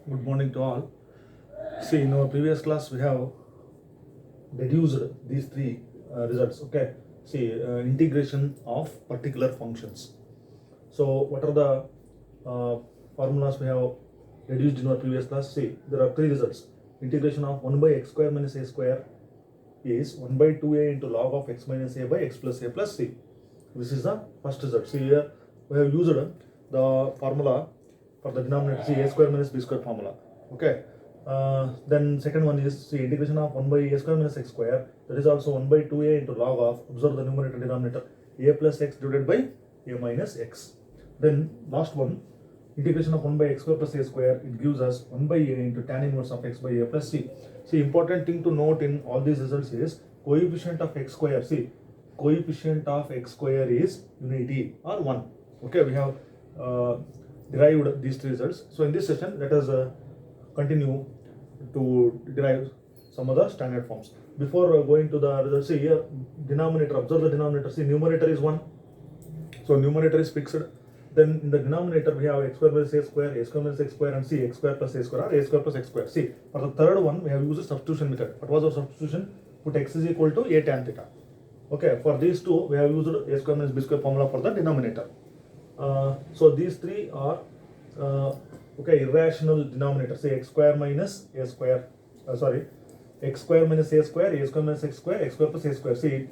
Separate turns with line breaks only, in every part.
Good morning to all. See, in our previous class, we have deduced these three results. Okay. See, integration of particular functions. So, what are the formulas we have deduced in our previous class? See, there are three results. Integration of 1 by x square minus a square is 1 by 2a into log of x minus a by x plus a plus c. This is the first result. See, here we have used the formula for the denominator, see, a square minus b square formula. Okay. Then second one is, see, integration of 1 by a square minus x square, that is also 1 by 2a into log of, observe the numerator denominator, a plus x divided by a minus x. Then last one, integration of 1 by x square plus a square, it gives us 1 by a into tan inverse of x by a plus c. See, important thing to note in all these results is coefficient of x square. See, coefficient of x square is unity or 1. Okay, we have derived these three results. So in this session, let us continue to derive some other standard forms. Before going to the results, see here, denominator, observe the denominator. See, numerator is 1. So numerator is fixed. Then in the denominator we have x square minus a square minus x square, and c x square plus a square, or a square plus x square. See, for the third one we have used a substitution method. What was our substitution? Put x is equal to a tan theta. Okay, for these two we have used a square minus b square formula for the denominator. So these three are okay, irrational denominator. Say x square minus a square, x square minus a square minus x square plus a square. See,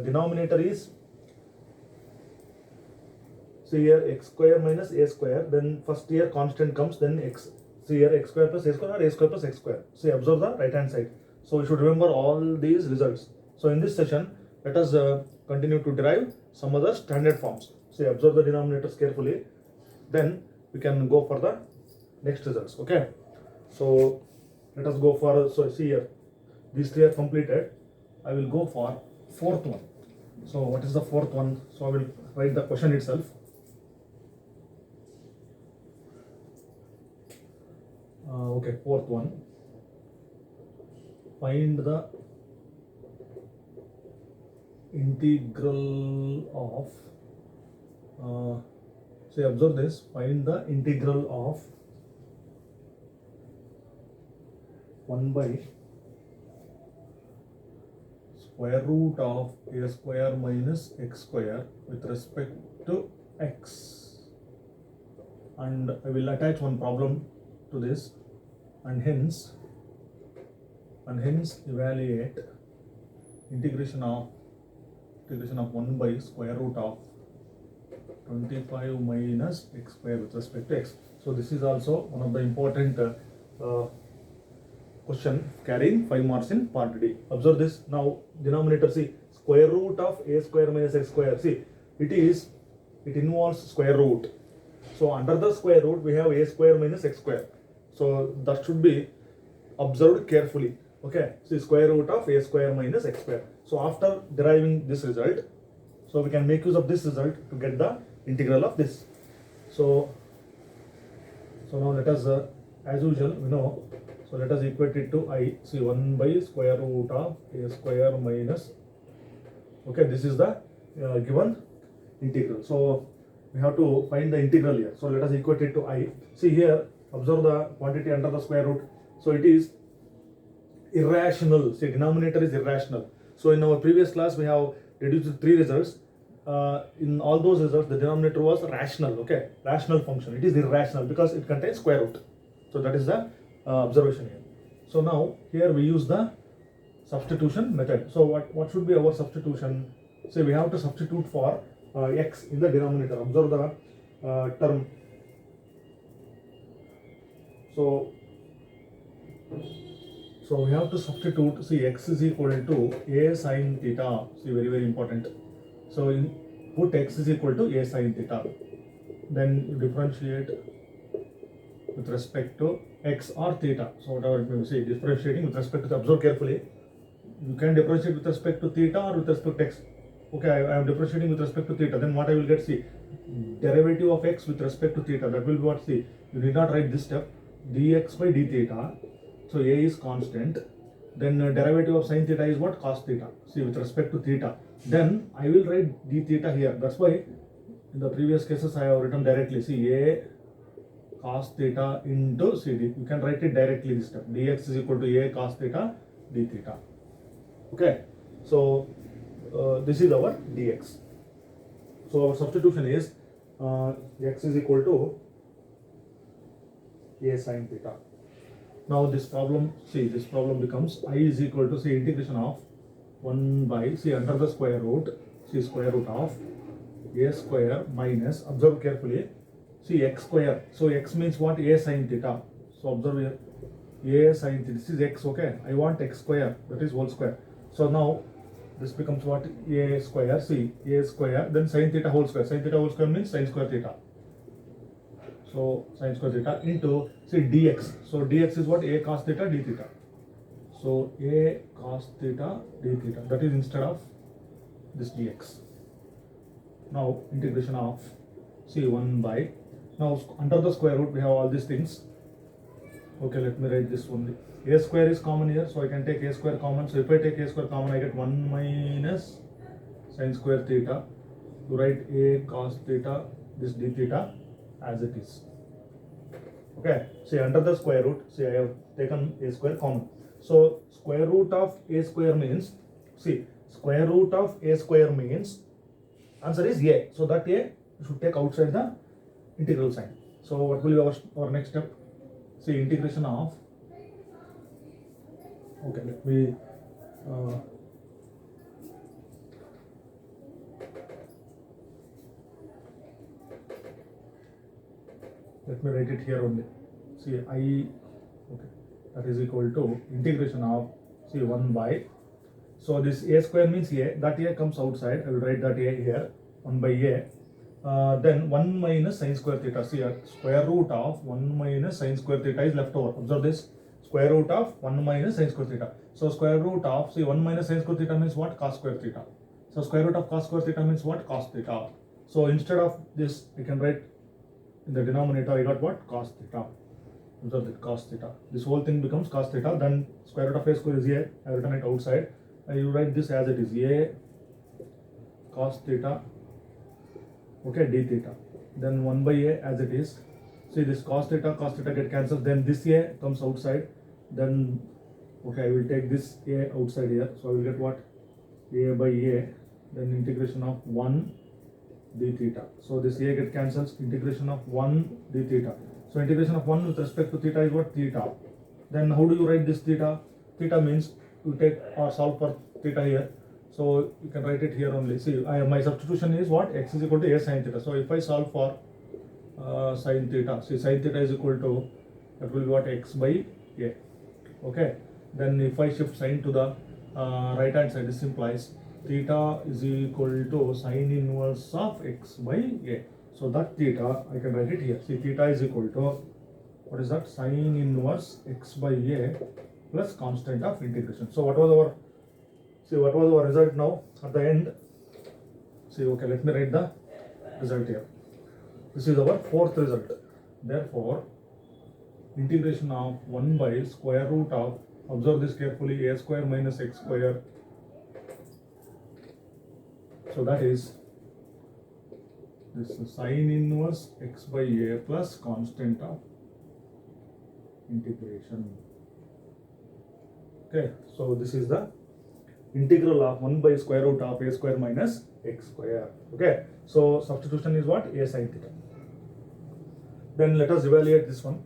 denominator is, see here, x square minus a square, then first here constant comes, then x. See here, x square plus a square, or a square plus x square. See, observe the right hand side. So you should remember all these results. So in this session, let us continue to derive some other standard forms. See, observe the denominators carefully. Then we can go for the next results. Okay. So let us go for, so see here, these three are completed. I will go for fourth one. So what is the fourth one? So I will write the question itself. Okay, fourth one. Find the integral of, say, observe this, find the integral of 1 by square root of a square minus x square with respect to x. And I will attach one problem to this, and hence evaluate integration of 1 by square root of 25 minus x square with respect to x. So this is also one of the important question carrying 5 marks in part D. Observe this. Now denominator, see, square root of a square minus x square. See, it involves square root. So under the square root we have a square minus x square. So that should be observed carefully. Okay, see, square root of a square minus x square. So after deriving this result, so we can make use of this result to get the integral of this. So now let us, as usual, we know, so let us equate it to I. See, 1 by square root of a square minus, okay, this is the given integral. So we have to find the integral here. So let us equate it to I. See here, observe the quantity under the square root. So it is irrational. See, denominator is irrational. So in our previous class we have reduced three results. In all those results the denominator was rational. Okay, rational function. It is irrational because it contains square root. So that is the observation here. So now here we use the substitution method. So what should be our substitution? So we have to substitute for x in the denominator. Observe the term. So we have to substitute, see, x is equal to a sine theta. See, very important. So put x is equal to a sine theta. Then you differentiate with respect to x or theta. So whatever it may be, see, differentiating with respect to the, observe carefully. You can differentiate with respect to theta or with respect to x. Okay, I am differentiating with respect to theta. Then what I will get, see, derivative of x with respect to theta. That will be what, see, you need not write this step, dx by d theta. So a is constant. Then derivative of sine theta is what? Cos theta. See, with respect to theta. Then I will write d theta here. That's why in the previous cases I have written directly. See, a cos theta into CD. You can write it directly this step. dx is equal to a cos theta d theta. Okay, so this is our dx. So our substitution is x is equal to a sin theta. Now this problem, see, this problem becomes I is equal to, see, integration of 1 by, see, under the square root, see, square root of a square minus, observe carefully, see, x square. So x means what? A sin theta. So observe here, a sin theta. This is x, okay? I want x square, that is whole square. So now this becomes what? A square, see, a square, then sin theta whole square. Sin theta whole square means sin square theta. So sin square theta into, see, dx. So dx is what? A cos theta d theta. So a cos theta d theta, that is instead of this dx. Now integration of, see, 1 by, now under the square root we have all these things. Okay, let me write this only. A square is common here, so I can take a square common. So if I take a square common, I get 1 minus sin square theta. To write a cos theta, this d theta as it is. Okay, see, under the square root, see, I have taken a square common. So square root of a square means, see, square root of a square means, answer is a. So that a you should take outside the integral sign. So what will be our next step? See, integration of, okay, let me write it here only. See, I, okay, that is equal to integration of, see, 1 by, so this a square means a, that a comes outside, I will write that a here, 1 by a, then 1 minus sin square theta, see, square root of 1 minus sin square theta is left over, observe this, square root of 1 minus sin square theta. So square root of, see, 1 minus sin square theta means what? Cos square theta. So square root of cos square theta means what? Cos theta. So instead of this, I can write in the denominator, I got what? Cos theta. Observe that, cos theta. This whole thing becomes cos theta. Then square root of a square is a. I written it outside. I will write this as it is, a cos theta, okay, d theta. Then 1 by a as it is. See, this cos theta get cancelled. Then this a comes outside. Then, okay, I will take this a outside here. So I will get what? A by a. Then integration of 1 d theta. So this a get cancels, integration of 1 d theta. So integration of 1 with respect to theta is what? Theta. Then how do you write this theta? Theta means you take or solve for theta here. So you can write it here only. See, my substitution is what? X is equal to a sin theta. So if I solve for sin theta, see, sin theta is equal to, that will be what? X by a. Okay. Then if I shift sin to the right hand side, this implies theta is equal to sin inverse of x by a. So that theta, I can write it here. See, theta is equal to, what is that? Sin inverse x by a plus constant of integration. So what was our, see, what was our result now at the end? See, okay, let me write the result here. This is our fourth result. Therefore, integration of 1 by square root of, observe this carefully, a square minus x square. So that is this sin inverse x by a plus constant of integration. Okay, so this is the integral of 1 by square root of a square minus x square. Okay, so substitution is what? A sin theta. Then let us evaluate this one.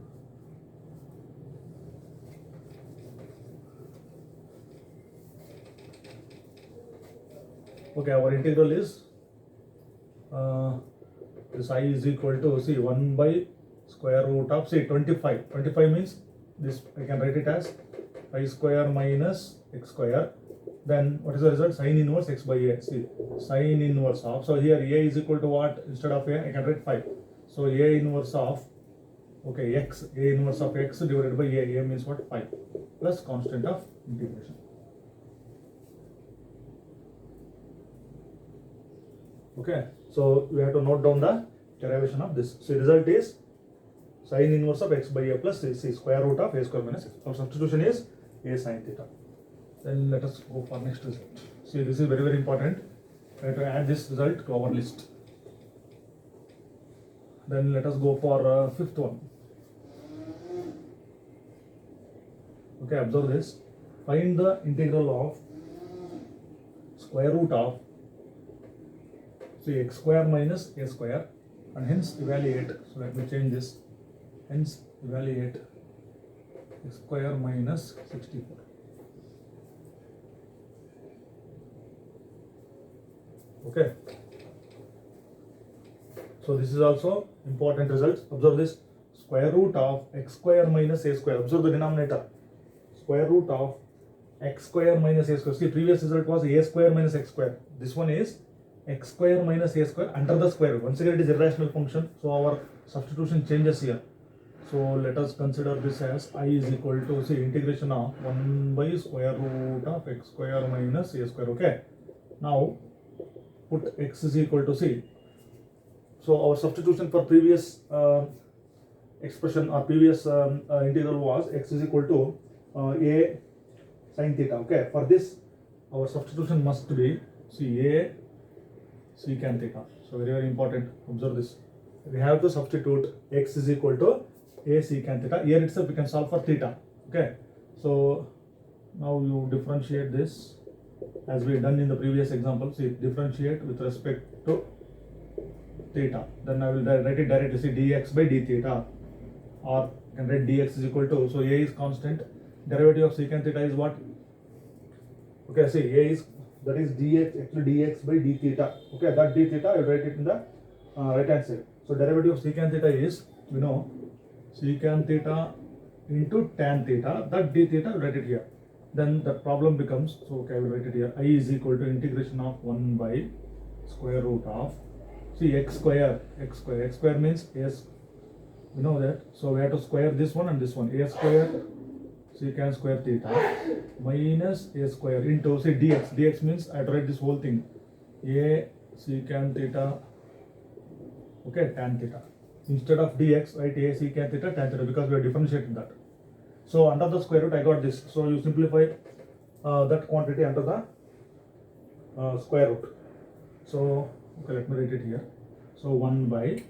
Okay, our integral is this I is equal to, see, 1 by square root of, see, 25. 25 means this, I can write it as I square minus x square. Then what is the result? Sin inverse x by a. See, sin inverse of, so here a is equal to what? Instead of a, I can write 5. So a inverse of, okay, x, a inverse of x divided by a means what? 5 plus constant of integration. Okay, so we have to note down the derivation of this. So result is sin inverse of x by a plus c square root of a square minus x. Our substitution is a sin theta. Then let us go for next result. See, this is very, very important. We have to add this result to our list. Then let us go for fifth one. Okay, observe this. Find the integral of square root of x square minus a square, and hence evaluate. So let me change this. Hence evaluate x square minus 64. Okay. So this is also important result. Observe this. Square root of x square minus a square. Observe the denominator. Square root of x square minus a square. See, previous result was a square minus x square. This one is x square minus a square under the square root. Once again, it is irrational function. So our substitution changes here. So let us consider this as I is equal to, see, integration of 1 by square root of x square minus a square. Okay. Now put x is equal to, see. So our substitution for previous expression or previous integral was x is equal to a sin theta. Okay. For this, our substitution must be, see, a secant theta. So very, very important. Observe this. We have to substitute x is equal to a secant theta. Here itself we can solve for theta. Okay. So now you differentiate this as we done in the previous example. See, differentiate with respect to theta. Then I will write it directly. See, dx by d theta, or you can write dx is equal to, so a is constant. Derivative of secant theta is what? Okay. See, a is, that is dx, actually dx by d theta. Okay, that d theta I will write it in the right hand side. So derivative of secant theta is, we know, secant theta into tan theta. That d theta I will write it here. Then the problem becomes, so okay, I will write it here. I is equal to integration of 1 by square root of, see, x square. X square means s. We know that. So we have to square this one and this one. A square secant square theta minus a square into, say, dx. Dx means I have to write this whole thing. A secant theta, okay, tan theta. Instead of dx, write a secant theta tan theta, because we are differentiating that. So under the square root I got this. So you simplify that quantity under the square root. So okay, let me write it here. So 1 by,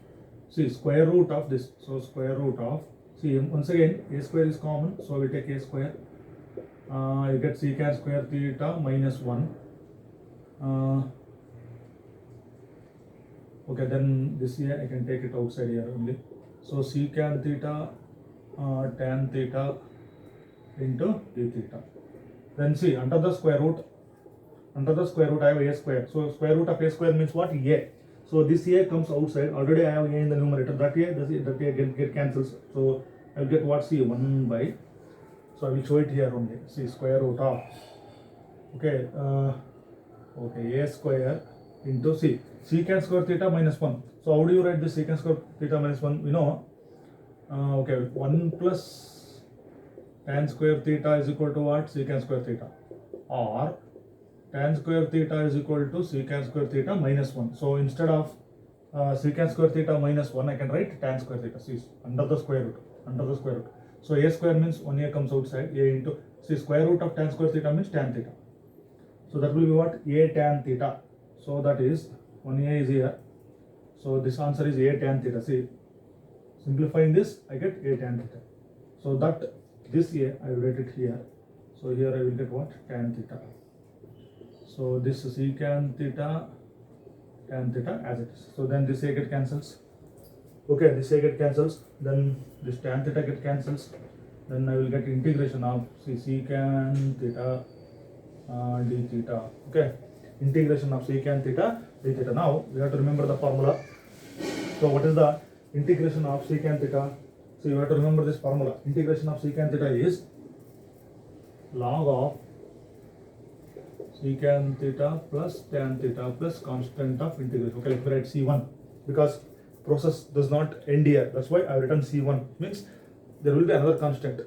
see, square root of this. So square root of, see, once again a square is common, so we take a square. You get secant square theta minus 1. Okay, then this here I can take it outside here only. So secant theta tan theta into d theta. Then see, under the square root I have a square. So square root of a square means what? A. So this a comes outside. Already I have a in the numerator. That a get cancels. So I will get what? See, 1 by. So I will show it here only. See, square root of. Okay. Okay, a square into, see, secant square theta minus 1. So how do you write this secant square theta minus 1? We know. Okay, 1 plus tan square theta is equal to what? Secant square theta. Or tan square theta is equal to secant square theta minus 1. So instead of secant square theta minus 1, I can write tan square theta. See, under the square root. So a square means 1a comes outside. A into, see, square root of tan square theta means tan theta. So that will be what? A tan theta. So that is 1a is here. So this answer is a tan theta. See, simplifying this, I get a tan theta. So that this a, I will write it here. So here I will get what? Tan theta. So this is secant theta, tan theta as it is. So then this a get cancels. Okay, this a get cancels. Then this tan theta get cancels. Then I will get integration of, see, secant theta d theta. Okay, integration of secant theta d theta. Now we have to remember the formula. So what is the integration of secant theta? So you have to remember this formula. Integration of secant theta is log of secant theta plus tan theta plus constant of integration. Okay, let me write C1 because process does not end here. That's why I have written C1. Means there will be another constant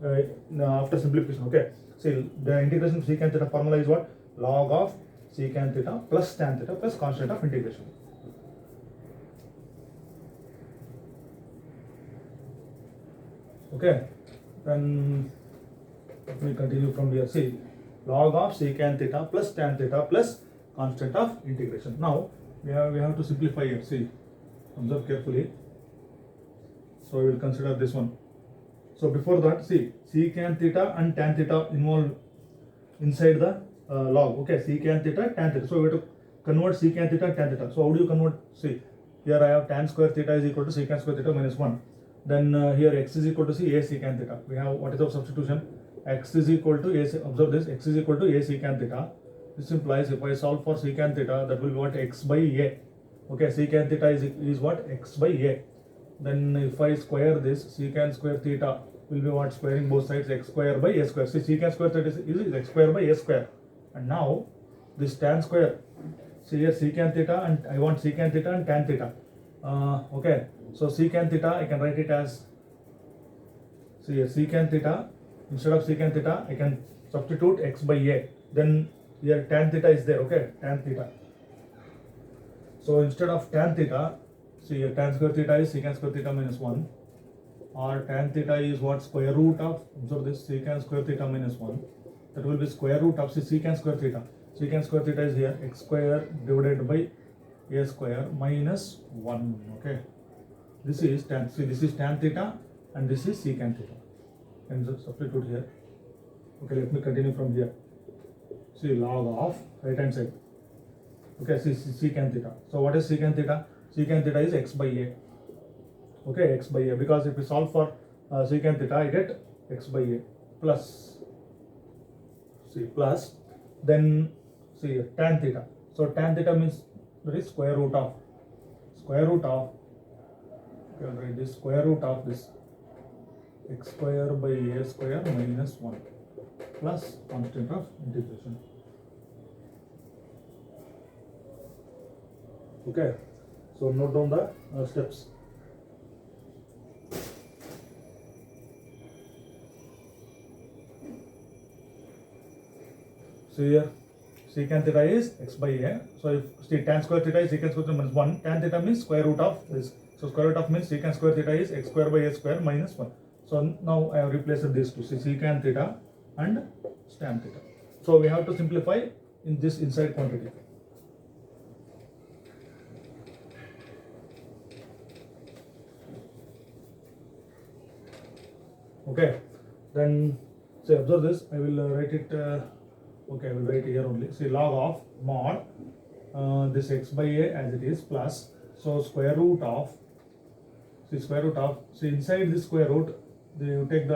after simplification. Okay, see, the integration of secant theta formula is what? Log of secant theta plus tan theta plus constant of integration. Okay, then let me continue from here. See, log of secant theta plus tan theta plus constant of integration. Now we have to simplify here. See, observe carefully. So I will consider this one. So before that, see, secant theta and tan theta involved inside the log. Okay, secant theta, tan theta. So we have to convert secant theta, tan theta. So how do you convert? See, here I have tan square theta is equal to secant square theta minus 1. Then here x is equal to a secant theta. We have, what is our substitution? X is equal to a, observe this, x is equal to a secant theta. This implies if I solve for secant theta, that will be what? X by a. Okay, secant theta is what? X by a. Then if I square this, secant square theta will be what? Squaring both sides, x square by a square. See, secant square theta is x square by a square. And now this tan square, see here secant theta, and I want secant theta and tan theta. Okay, so secant theta I can write it as, see here secant theta, instead of secant theta I can substitute x by a. Then here tan theta is there. Okay, tan theta. So instead of tan theta, see here tan square theta is secant square theta minus 1, or tan theta is what? Square root of, observe this, secant square theta minus 1. That will be square root of, see, secant square theta. Secant square theta is here, x square divided by a square minus 1. Okay, this is tan, see, this is tan theta and this is secant theta. And just substitute here. Okay, let me continue from here. See, log of right hand side. Okay, see secant theta. So what is secant theta? Secant theta is x by a. Okay, x by a, because if we solve for secant theta, I get x by a plus, see, plus, then see tan theta. So tan theta means that is square root of, okay, I'll write this, square root of this x square by a square minus 1 plus constant of integration. Okay, so note down the steps. So here secant theta is x by a. So if, see, tan square theta is secant square theta minus 1. Tan theta means square root of this. So square root of means secant square theta is x square by a square minus 1. So now I have replaced these two, see, secant theta and tan theta. So we have to simplify in this inside quantity. Okay, then say observe this, I will write it, okay, I will write here only. See, log of mod this x by a as it is plus, so square root of, see, square root of, see, inside this square root, you take the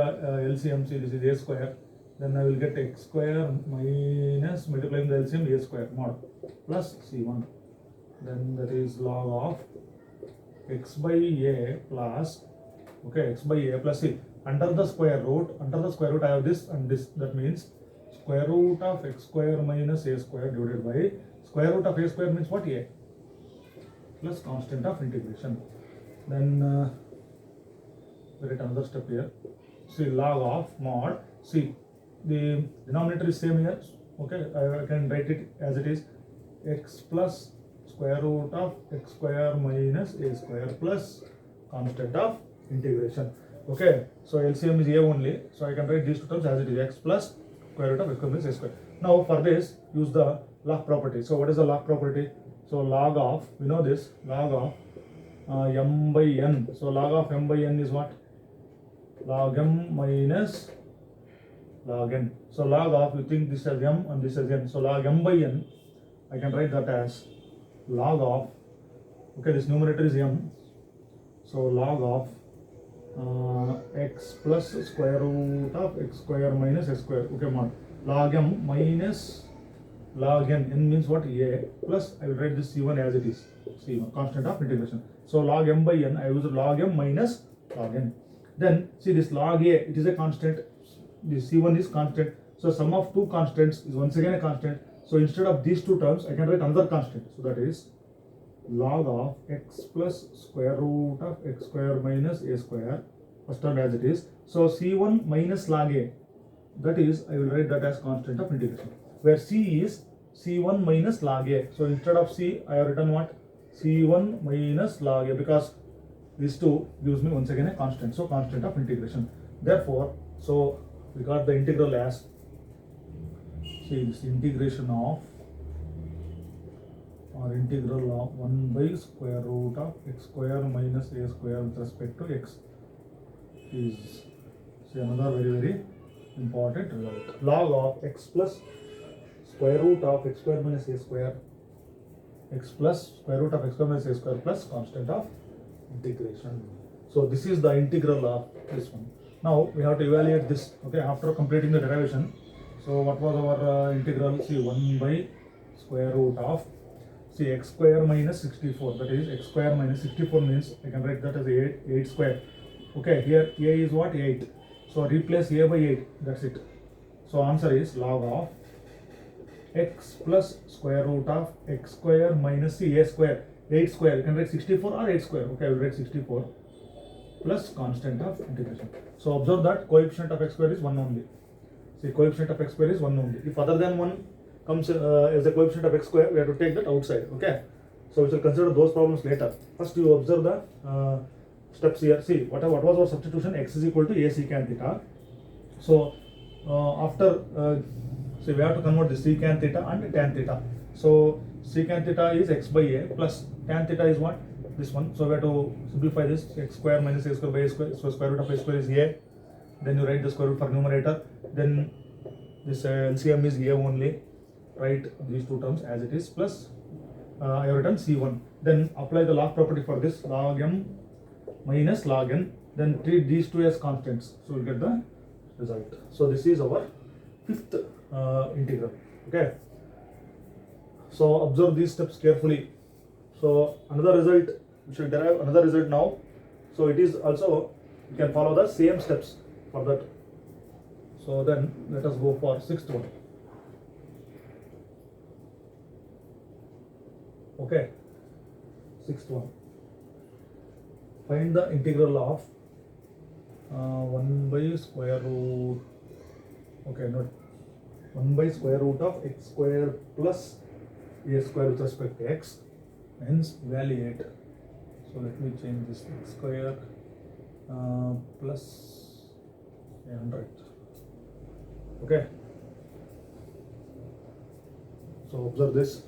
LCM, see, this is a square, then I will get x square minus multiplying the LCM a square mod plus c1. Then that is log of x by a plus, okay, x by a plus c. Under the square root I have this and this, that means square root of x square minus a square divided by square root of a square means what? A, plus constant of integration. Then write another step here. See, log of mod, see, the denominator is same here. Okay, I can write it as it is, x plus square root of x square minus a square plus constant of integration. Okay, so LCM is a only, so I can write these two terms as it is, x plus square root of x square minus a square. Now for this, use the log property. So what is the log property? So log of, we know this, log of m by n. So log of m by n is what? Log m minus log n. So log of, you think this as m and this as n. So log m by n, I can write that as log of, okay, this numerator is m. So log of x plus square root of x square minus s square. Okay, mod log m minus log n. N means what? A plus, I will write this c1 as it is, c1, constant of integration. So log m by n, I use log m minus log n. Then see, this log a, it is a constant, this c1 is constant. So sum of two constants is once again a constant. So instead of these two terms, I can write another constant. So that is log of x plus square root of x square minus a square, first term as it is. So c1 minus log a, that is, I will write that as constant of integration, where c is c1 minus log a. So instead of c, I have written what? c1 minus log a, because these two gives me once again a constant, so constant of integration. Therefore, so we got the integral as, see, this integration of, or integral of 1 by square root of x square minus a square with respect to x is See another very important result. Log of x plus square root of x square minus a square, x plus square root of x square minus a square plus constant of integration. So this is the integral of this one. Now we have to evaluate this. Okay, after completing the derivation. So what was our integral? See 1 by square root of, see x square minus 64, that is x square minus 64 means I can write that as 8 square. Okay, here a is what? 8. So replace a by 8, that's it. So answer is log of x plus square root of x square minus a square, 8 square. You can write 64 or 8 square. Okay, I will write 64 plus constant of integration. So observe that coefficient of x square is 1 only. See, coefficient of x square is 1 only. If other than 1 comes as the coefficient of x square, we have to take that outside. Okay, so we shall consider those problems later. First you observe the steps here. See, what was our substitution? X is equal to a secant theta. So after so we have to convert the secant theta and tan theta. So secant theta is x by a plus tan theta is what? This one. So we have to simplify this. X square minus a square by a square. So square root of a square is a. Then you write the square root for numerator. Then this LCM is a only. Write these two terms as it is plus I have written C1. Then apply the log property for this, log m minus log n. Then treat these two as constants. So we'll get the result. So this is our fifth integral. Okay. So observe these steps carefully. So another result, we shall derive another result now. So it is also, you can follow the same steps for that. So then let us go for sixth one. Okay, sixth one. Find the integral of 1 by square root. Okay, not 1 by square root of x square plus a square with respect to x. Hence evaluate. So let me change this x square plus 100. Okay. So observe this.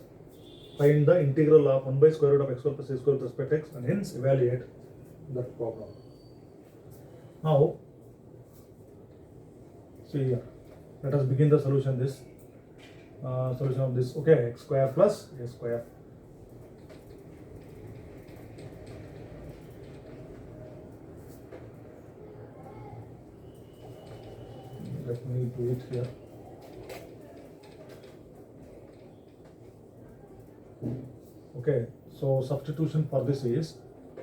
Find the integral of 1 by square root of x square plus a square with respect to x, and hence evaluate that problem. Now, see here. Let us begin the solution. This solution of this. Okay, x square plus a square. Let me do it here. Okay, so substitution for this is,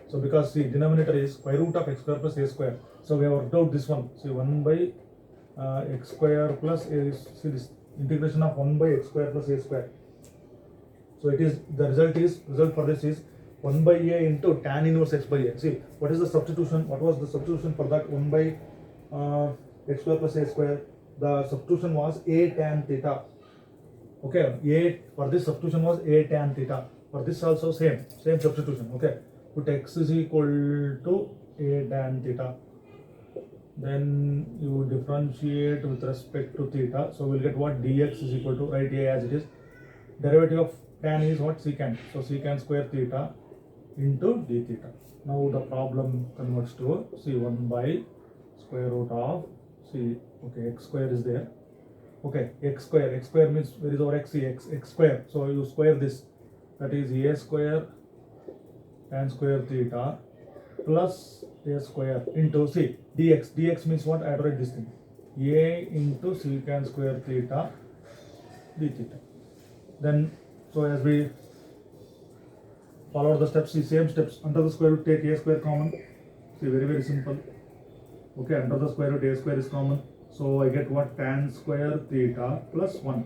so because the denominator is square root of x square plus a square, so we have worked out this one. See 1 by x square plus a, see this integration of 1 by x square plus a square. So it is, the result for this is 1 by a into tan inverse x by a. See, what is the substitution? What was the substitution for that 1 by x square plus a square? The substitution was a tan theta. Okay, a for this substitution was a tan theta. For this also same substitution. Okay, put x is equal to a tan theta. Then you differentiate with respect to theta. So we'll get what? Dx is equal to, write a as it is. Derivative of tan is what? Secant. So secant square theta into d theta. Now the problem converts to, see 1 by square root of, see, okay, x square is there. Okay, x square means where is our x? X square. So you square this, that is a square tan square theta plus a square into, see, dx means what? I have to write this thing, a into secant square theta d theta. Then, so as we follow the steps, see same steps, under the square root take a square common. See, very simple. Okay, under the square root a square is common. So I get what? Tan square theta plus 1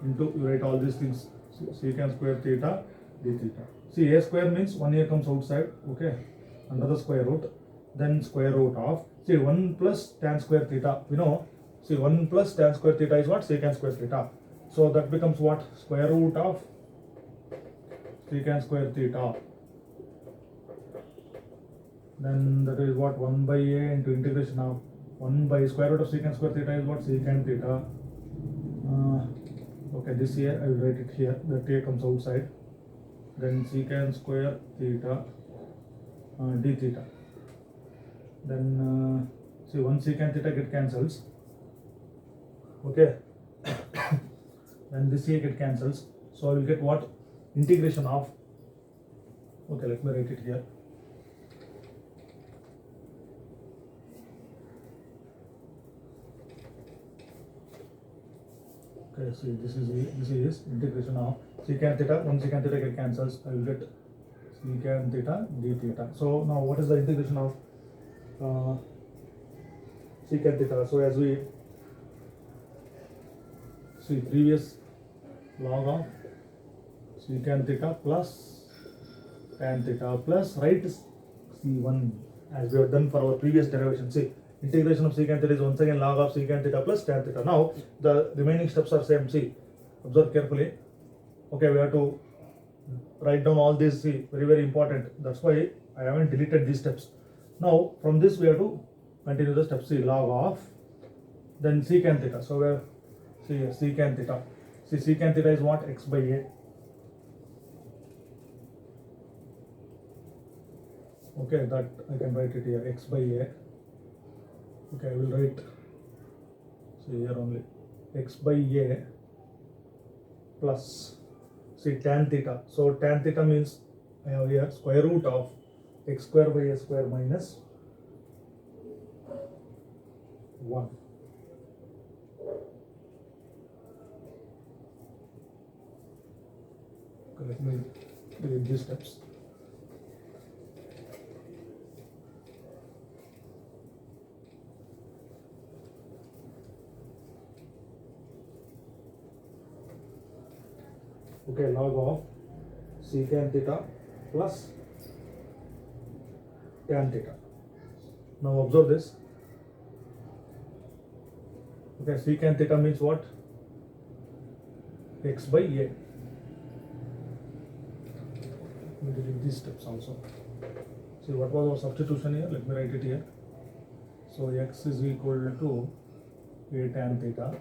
into, you write all these things, secant square theta d theta. See, a square means 1a comes outside. Okay, under the square root, then square root of, see 1 plus tan square theta, we know, see 1 plus tan square theta is what? Secant square theta. So that becomes what? Square root of secant square theta. Then that is what? 1 by a into integration of 1 by square root of secant square theta is what? Secant theta. Okay, this here I will write it here. The a comes outside. Then secant square theta d theta. Then See, 1 secant theta get cancels. Okay. Then this here get cancels. So I will get what? Integration of. Okay, let me write it here. Okay, see, this is integration of secant theta. 1 secant theta get cancels. I will get secant theta d theta. So now what is the integration of secant theta? So as we see previous log of secant theta plus tan theta plus right c1 as we have done for our previous derivation. See, integration of secant theta is once again log of secant theta plus tan theta. Now the remaining steps are same. See, observe carefully. Okay, we have to write down all these. See, very important. That's why I haven't deleted these steps. Now from this we have to continue the steps. See, log of then secant theta. So where see secant theta. See, secant theta is what? X by a. Okay, that I can write it here, x by a. Okay, I will write, see here only, x by a plus, see tan theta. So tan theta means I have here square root of x square by a square minus 1. Okay, let me do these steps. Okay, log of secant theta plus tan theta. Now observe this. Okay, secant theta means what? X by a. Let me delete these steps also. See, what was our substitution here? Let me write it here. So x is equal to a tan theta.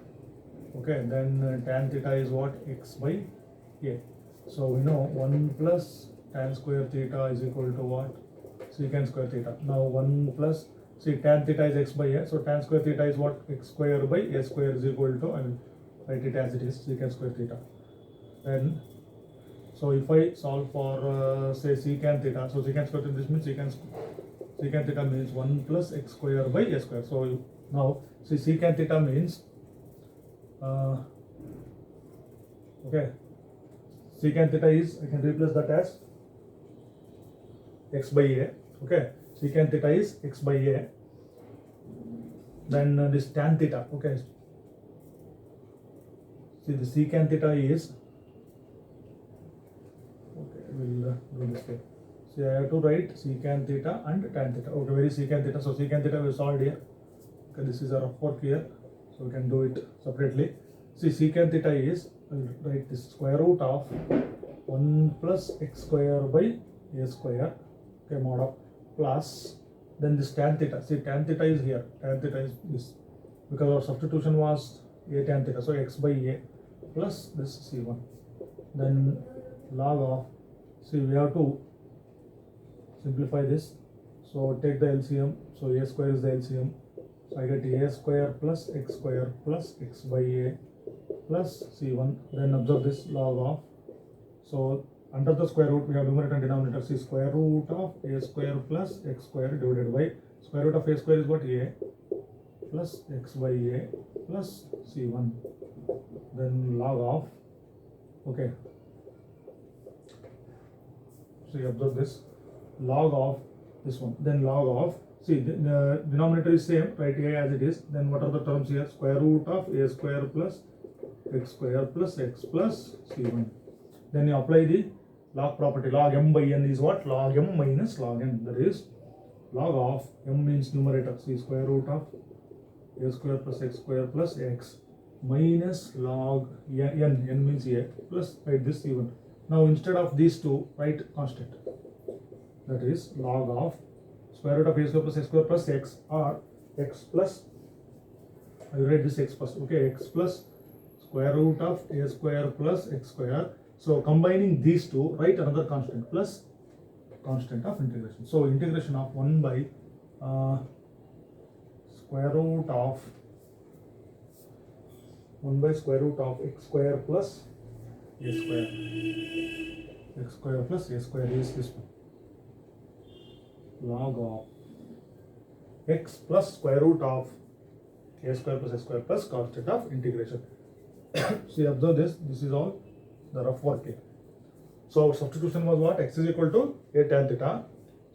Okay, then tan theta is what? X by a. So we know 1 plus tan square theta is equal to what? Secant square theta. Now 1 plus, see, tan theta is x by a. So tan square theta is what? X square by a square is equal to, I will write it as it is, secant square theta. Then, so if I solve for say secant theta, so secant square theta, this means secant theta means 1 plus x square by a square. So now see, secant theta means okay, secant theta is, I can replace that as x by a. Okay, secant theta is x by a. Then this tan theta. Okay, see, the secant theta is, okay, we'll do this way. See, I have to write secant theta and tan theta. Okay, where is secant theta? So secant theta we solved here. Okay, this is a rough work here, so we can do it separately. See, secant theta is, I will write this square root of 1 plus x square by a square. Okay, mod of plus, then this tan theta. See, tan theta is here. Tan theta is this, because our substitution was a tan theta. So x by a plus this c1. Then log of, see, we have to simplify this. So take the LCM. So a square is the LCM. So I get a square plus x square plus x by a plus c1. Then observe this log of, so under the square root we have numerator and denominator. See, square root of a square plus x square divided by square root of a square is what? A plus x by a plus c1. Then log of, okay, so you observe this log of this one. Then log of, see, the denominator is same, write a as it is. Then what are the terms here? Square root of a square plus x square plus x plus c1. Then you apply the log property. Log m by n is what? Log m minus log n. That is log of m means numerator. See, square root of a square plus x square plus x minus log n. N means a plus, write this c1. Now instead of these two, write constant. That is log of square root of a square plus x square plus x, or x plus, I will write this x plus. Okay, x plus square root of a square plus x square. So combining these two, write another constant plus constant of integration. So integration of 1 by square root of 1 by square root of x square plus a square. X square plus a square is this one. Log of x plus square root of a square plus a square plus constant of integration. See, observe this. This is all the rough work here. So our substitution was what? X is equal to a tan theta.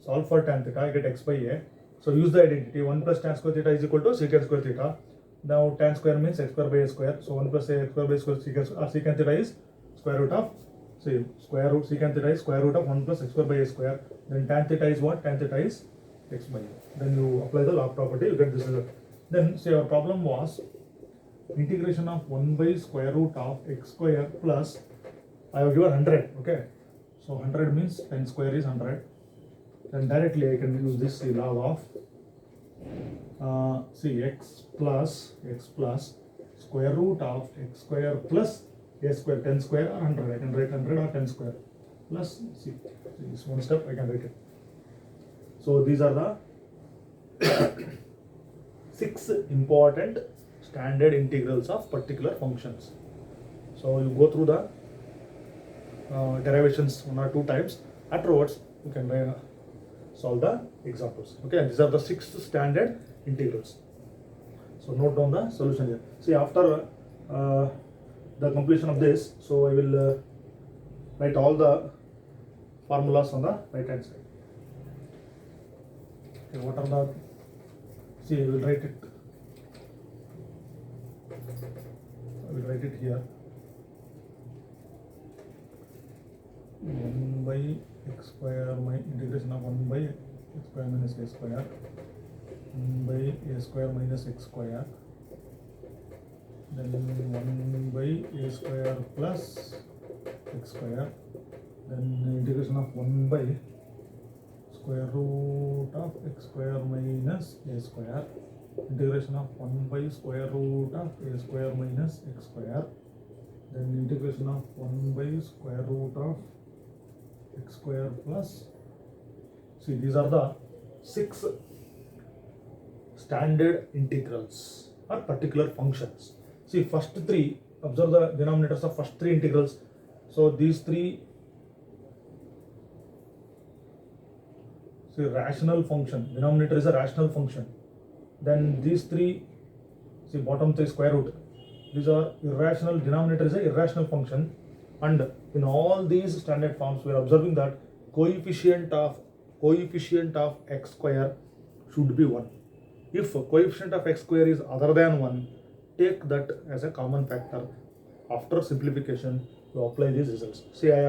Solve for tan theta, I get x by a. So use the identity. 1 plus tan square theta is equal to secant square theta. Now tan square means x square by a square. So 1 plus a x square by square secant theta is square root of, see, square root secant theta is square root of 1 plus x square by a square. Then tan theta is what? Tan theta is x by a. Then you apply the log property, you get this result. Then say our problem was integration of 1 by square root of x square plus, I have given 100, okay. So 100 means 10 square is 100. Then directly I can use this log of x plus square root of x square plus a square, 10 square or 100. I can write 100 or 10 square plus, see this one step I can write it. So these are the 6 important standard integrals of particular functions. So you go through the derivations 1 or 2 times. Afterwards you can solve the examples. Okay, these are the 6 standard integrals. So note down the solution here. See, after the completion of this, so I will write all the formulas on the right hand side. Okay, what are the, see, I will write it. I will write it here. 1 by x square, my integration of 1 by x square minus a square, 1 by a square minus x square, then 1 by a square plus x square, then integration of 1 by square root of x square minus a square, integration of 1 by square root of a square minus x square, then integration of 1 by square root of x square plus, see, these are the 6 standard integrals or particular functions. See, first 3, observe the denominators of first 3 integrals. So these 3, see, rational function, denominator is a rational function. Then these 3, see, bottom 3 square root, these are irrational, denominator is a irrational function. And in all these standard forms, we are observing that coefficient of x square should be 1. If coefficient of x square is other than 1, take that as a common factor. After simplification, you apply these results. See, I